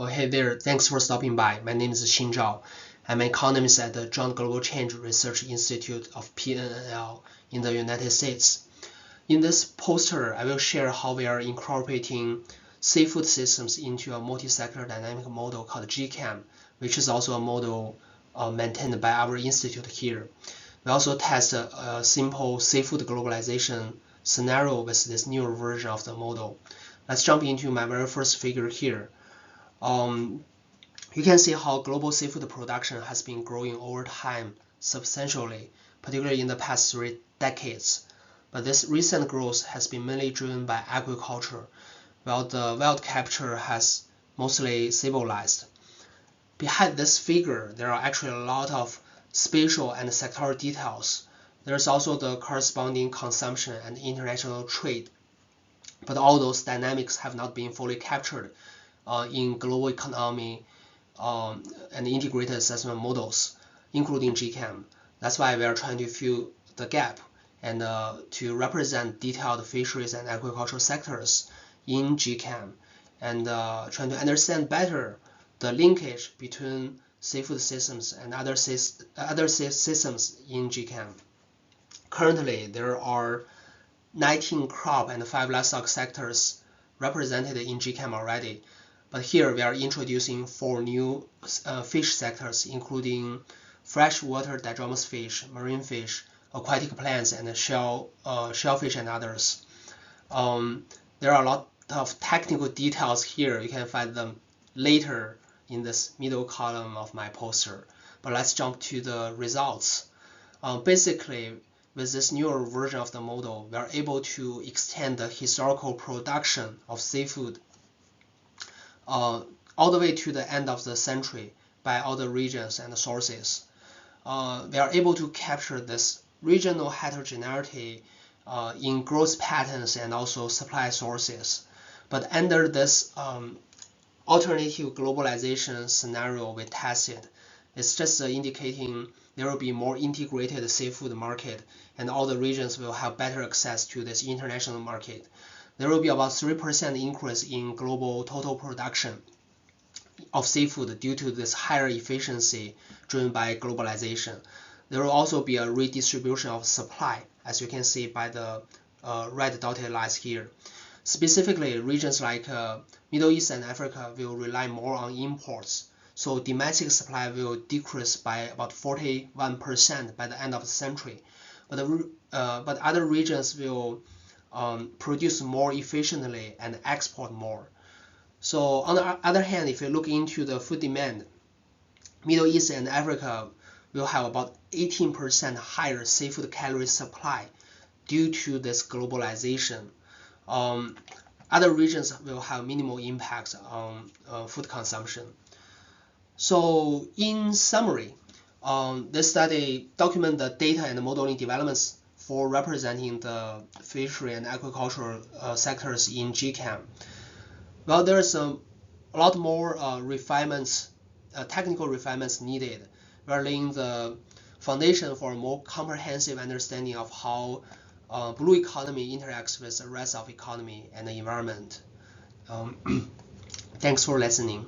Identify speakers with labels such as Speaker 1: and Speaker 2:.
Speaker 1: Oh, hey there. Thanks for stopping by. My name is Xin Zhao. I'm an economist at the Joint Global Change Research Institute of PNL in the United States. In this poster, I will share how we are incorporating seafood systems into a multi-sector dynamic model called GCAM, which is also a model maintained by our institute here. We also test a simple seafood globalization scenario with this newer version of the model. Let's jump into my very first figure here. You can see how global seafood production has been growing over time substantially, particularly in the past 3 decades. But this recent growth has been mainly driven by agriculture, while the wild capture has mostly stabilized. Behind this figure, there are actually a lot of spatial and sectoral details. There's also the corresponding consumption and international trade. But all those dynamics have not been fully captured in global economy and integrated assessment models, including GCAM. That's why we are trying to fill the gap and to represent detailed fisheries and agricultural sectors in GCAM and trying to understand better the linkage between seafood systems and other systems in GCAM. Currently, there are 19 crop and 5 livestock sectors represented in GCAM already. But here we are introducing 4 new fish sectors, including freshwater dichromatous fish, marine fish, aquatic plants, and shellfish and others. There are a lot of technical details here. You can find them later in this middle column of my poster. But let's jump to the results. Basically, with this newer version of the model, we are able to extend the historical production of seafood all the way to the end of the century by all the regions and the sources. We are able to capture this regional heterogeneity in growth patterns and also supply sources. But under this alternative globalization scenario we tested, it's just indicating there will be more integrated seafood market and all the regions will have better access to this international market. There will be about 3% increase in global total production of seafood due to this higher efficiency driven by globalization. There will also be a redistribution of supply, as you can see by the red dotted lines here. Specifically, regions like Middle East and Africa will rely more on imports, so domestic supply will decrease by about 41% by the end of the century. But other regions will produce more efficiently and export more. So on the other hand, if you look into the food demand, Middle East and Africa will have about 18% higher seafood calorie supply due to this globalization. Other regions will have minimal impacts on food consumption. So in summary, this study documents the data and modeling developments for representing the fishery and agricultural sectors in GCAM. Well, there's a lot more refinements, technical refinements needed. We're laying the foundation for a more comprehensive understanding of how blue economy interacts with the rest of economy and the environment. Thanks for listening.